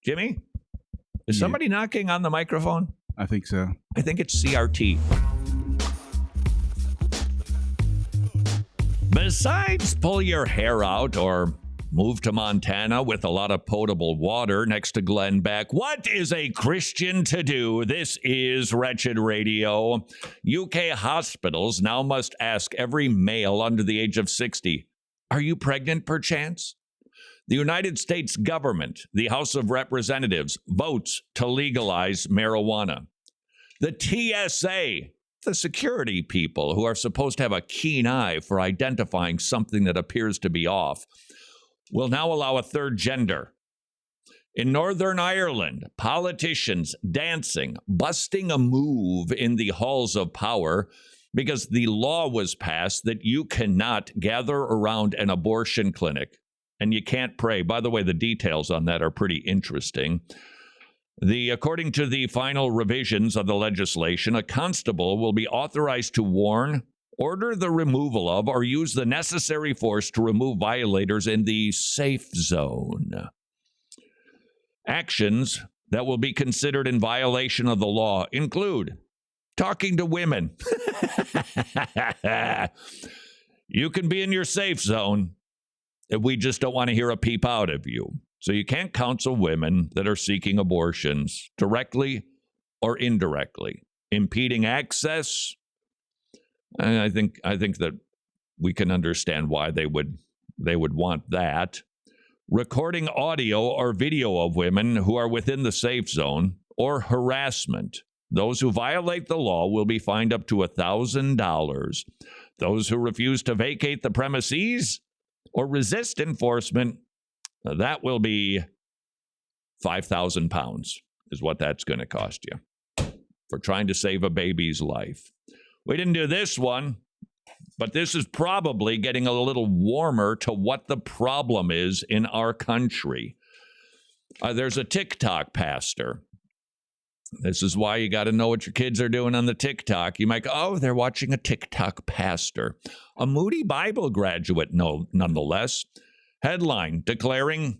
Jimmy, is somebody knocking on the microphone? I think so. I think it's CRT. Besides pull your hair out or move to Montana with a lot of potable water next to Glenn Beck, what is a Christian to do? This is Wretched Radio. UK hospitals now must ask every male under the age of 60, are you pregnant perchance? The United States government, the House of Representatives, votes to legalize marijuana. The TSA, the security people who are supposed to have a keen eye for identifying something that appears to be off, will now allow a third gender. In Northern Ireland, politicians dancing, busting a move in the halls of power because the law was passed that you cannot gather around an abortion clinic and you can't pray. By the way, the details on that are pretty interesting. According to the final revisions of the legislation, a constable will be authorized to warn, order the removal of, or use the necessary force to remove violators in the safe zone. Actions that will be considered in violation of the law include talking to women. You can be in your safe zone. We just don't want to hear a peep out of you. So you can't counsel women that are seeking abortions directly or indirectly. Impeding access. I think that we can understand why they would want that. Recording audio or video of women who are within the safe zone, or harassment. Those who violate the law will be fined up to $1,000. Those who refuse to vacate the premises or resist enforcement, that will be £5,000 is what that's going to cost you for trying to save a baby's life. We didn't do this one, but this is probably getting a little warmer to what the problem is in our country. There's a TikTok pastor. This is why you got to know what your kids are doing on the TikTok. You might go, oh, they're watching a TikTok pastor. A Moody Bible graduate, nonetheless. Headline declaring,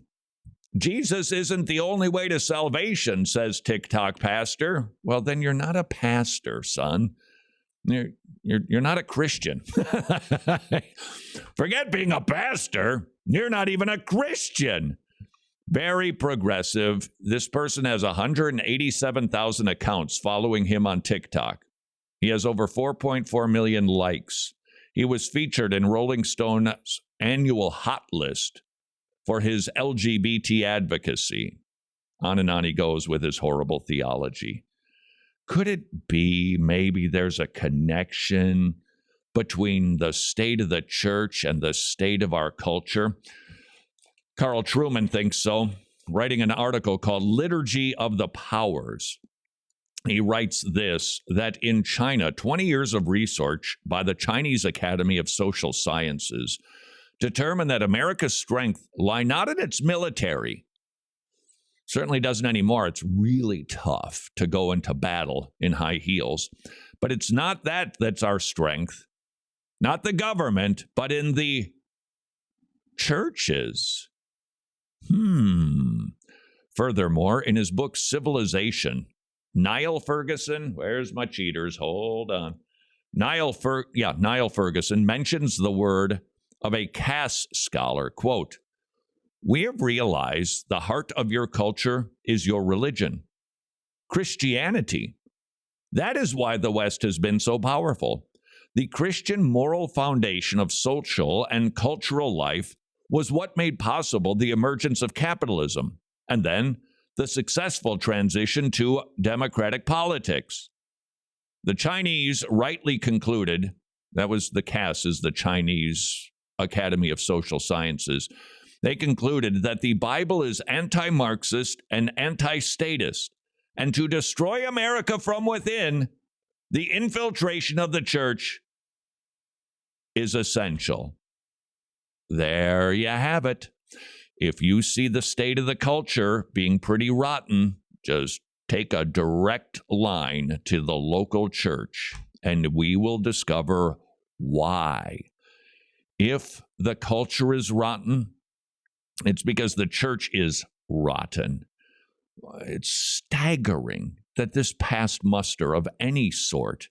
Jesus isn't the only way to salvation, says TikTok pastor. Well, then you're not a pastor, son. You're not a Christian. Forget being a pastor. You're not even a Christian. Very progressive. This person has 187,000 accounts following him on TikTok. He has over 4.4 million likes. He was featured in Rolling Stone's annual Hot List for his LGBT advocacy. On and on he goes with his horrible theology. Could it be maybe there's a connection between the state of the church and the state of our culture? Carl Trueman thinks so, writing an article called Liturgy of the Powers. He writes this, that in China, 20 years of research by the Chinese Academy of Social Sciences determined that America's strength lie not in its military. Certainly doesn't anymore. It's really tough to go into battle in high heels. But it's not that that's our strength, not the government, but in the churches. Furthermore, in his book Civilization, Niall Ferguson, where's my cheaters? Hold on. Niall Ferguson mentions the word of a Cass scholar, quote, we have realized the heart of your culture is your religion, Christianity. That is why the West has been so powerful. The Christian moral foundation of social and cultural life was what made possible the emergence of capitalism and then the successful transition to democratic politics. The Chinese rightly concluded, that was the CAS, is the Chinese Academy of Social Sciences. They concluded that the Bible is anti-Marxist and anti-statist, and to destroy America from within, the infiltration of the church is essential. There you have it. If you see the state of the culture being pretty rotten, just take a direct line to the local church, and we will discover why. If the culture is rotten, it's because the church is rotten. It's staggering that this passed muster of any sort.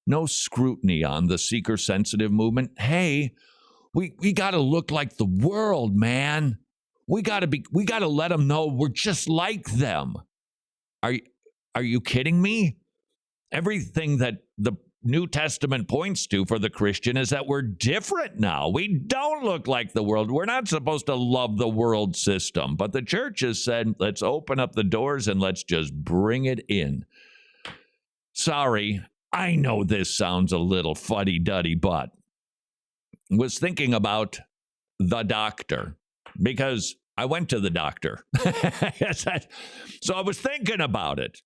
No scrutiny on the seeker-sensitive movement. Hey, we got to look like the world, man. We got to let them know we're just like them. Are you kidding me? Everything that the New Testament points to for the Christian is that we're different now. We don't look like the world. We're not supposed to love the world system. But the church has said, let's open up the doors and let's just bring it in. Sorry, I know this sounds a little fuddy-duddy, but I was thinking about the doctor because I went to the doctor. So I was thinking about it.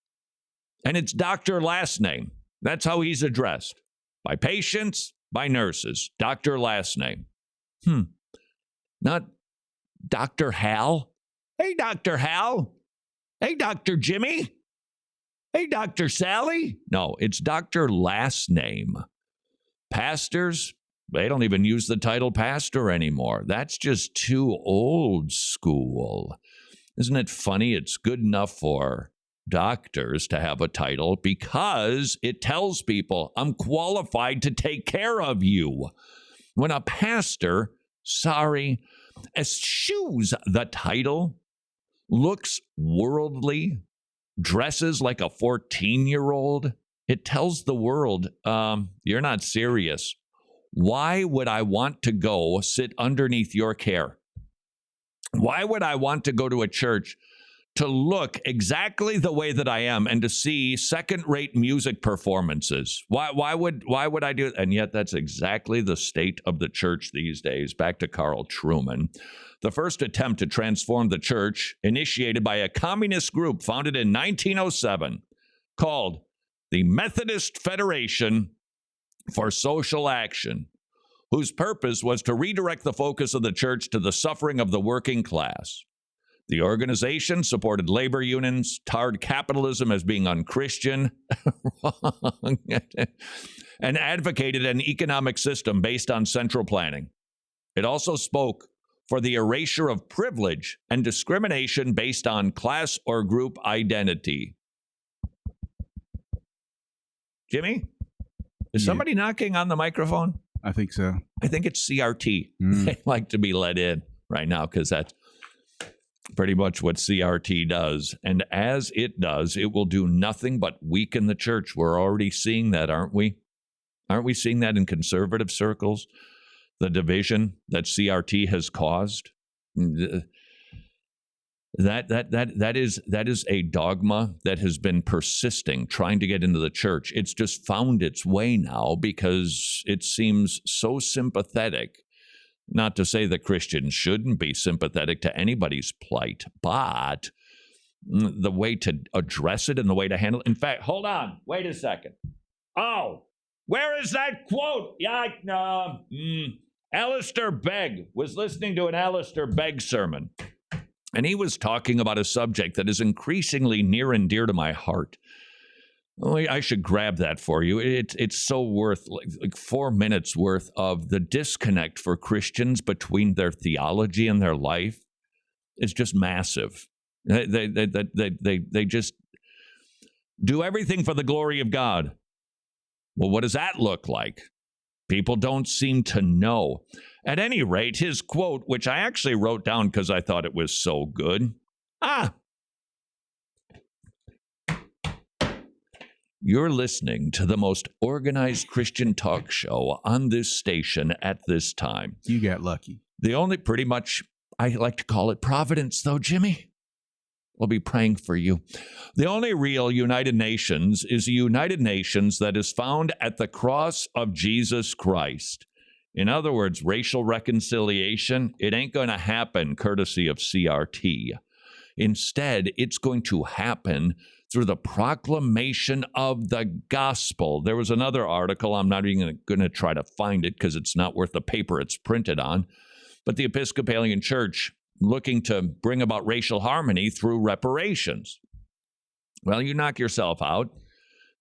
And it's doctor last name. That's how he's addressed. By patients, by nurses. Doctor last name. Not Dr. Hal. Hey, Dr. Hal. Hey, Dr. Jimmy. Hey, Dr. Sally. No, it's doctor last name. Pastors, they don't even use the title pastor anymore. That's just too old school. Isn't it funny? It's good enough for doctors to have a title because it tells people I'm qualified to take care of you. When a pastor, eschews the title, looks worldly, dresses like a 14-year-old, it tells the world, you're not serious. Why would I want to go sit underneath your care? Why would I want to go to a church to look exactly the way that I am and to see second-rate music performances? Why would I do it? And yet that's exactly the state of the church these days. Back to Carl Trueman. The first attempt to transform the church, initiated by a communist group founded in 1907, called the Methodist Federation for Social Action, whose purpose was to redirect the focus of the church to the suffering of the working class. The organization supported labor unions, tarred capitalism as being unchristian, and advocated an economic system based on central planning. It also spoke for the erasure of privilege and discrimination based on class or group identity. Jimmy, is somebody knocking on the microphone? I think so. I think it's CRT. They like to be let in right now because that's pretty much what CRT does. And as it does, it will do nothing but weaken the church. We're already seeing that, aren't we? Aren't we seeing that in conservative circles? The division that CRT has caused? That is a dogma that has been persisting, trying to get into the church. It's just found its way now because it seems so sympathetic. Not to say that Christians shouldn't be sympathetic to anybody's plight, but the way to address it and the way to handle it. In fact, hold on. Wait a second. Oh, where is that quote? Yeah, Alistair Begg was listening to an Alistair Begg sermon, and he was talking about a subject that is increasingly near and dear to my heart. Oh, I should grab that for you. It's so worth like 4 minutes worth of the disconnect for Christians between their theology and their life. It's just massive. They just do everything for the glory of God. Well, what does that look like? People don't seem to know. At any rate, his quote, which I actually wrote down because I thought it was so good. You're listening to the most organized Christian talk show on this station at this time. You got lucky. The only, pretty much, I like to call it providence, though, Jimmy. We'll be praying for you. The only real United Nations is a United Nations that is found at the cross of Jesus Christ. In other words, racial reconciliation, it ain't going to happen courtesy of CRT. Instead, it's going to happen through the proclamation of the gospel. There was another article, I'm not even going to try to find it because it's not worth the paper it's printed on, but the Episcopalian Church looking to bring about racial harmony through reparations. Well, you knock yourself out.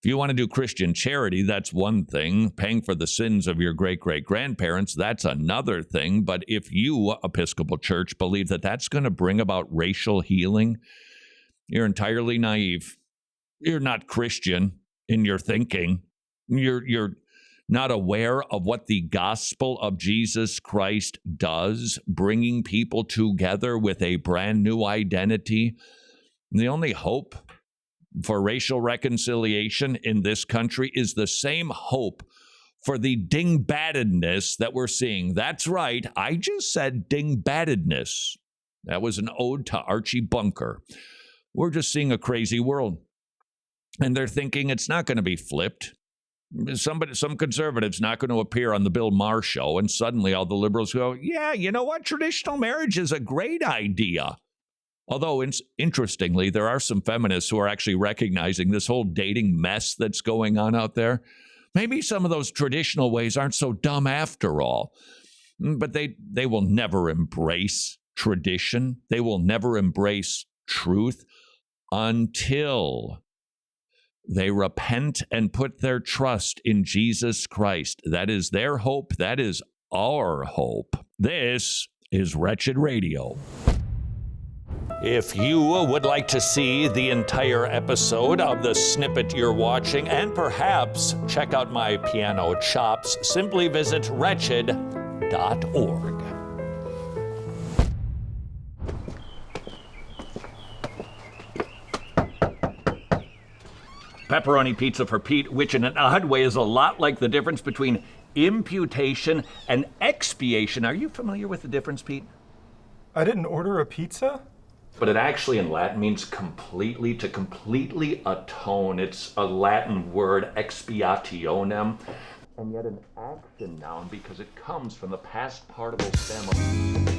If you want to do Christian charity, that's one thing. Paying for the sins of your great-great-grandparents, that's another thing. But if you, Episcopal Church, believe that that's going to bring about racial healing, You're entirely naive. You're not Christian in your thinking. You're not aware of what the gospel of Jesus Christ does, bringing people together with a brand new identity. The only hope for racial reconciliation in this country is the same hope for the ding-battedness that we're seeing. That's right. I just said ding-battedness. That was an ode to Archie Bunker. We're just seeing a crazy world. And they're thinking it's not going to be flipped. Some conservative's not going to appear on the Bill Maher show, and suddenly all the liberals go, yeah, you know what? Traditional marriage is a great idea. Although, interestingly, there are some feminists who are actually recognizing this whole dating mess that's going on out there. Maybe some of those traditional ways aren't so dumb after all. But they will never embrace tradition. They will never embrace truth until they repent and put their trust in Jesus Christ. That is their hope. That is our hope. This is Wretched Radio. If you would like to see the entire episode of the snippet you're watching and perhaps check out my piano chops, simply visit wretched.org. Pepperoni pizza for Pete, which in an odd way is a lot like the difference between imputation and expiation. Are you familiar with the difference, Pete? I didn't order a pizza? But it actually in Latin means completely, to completely atone. It's a Latin word, expiationem, and yet an action noun because it comes from the past participle stem of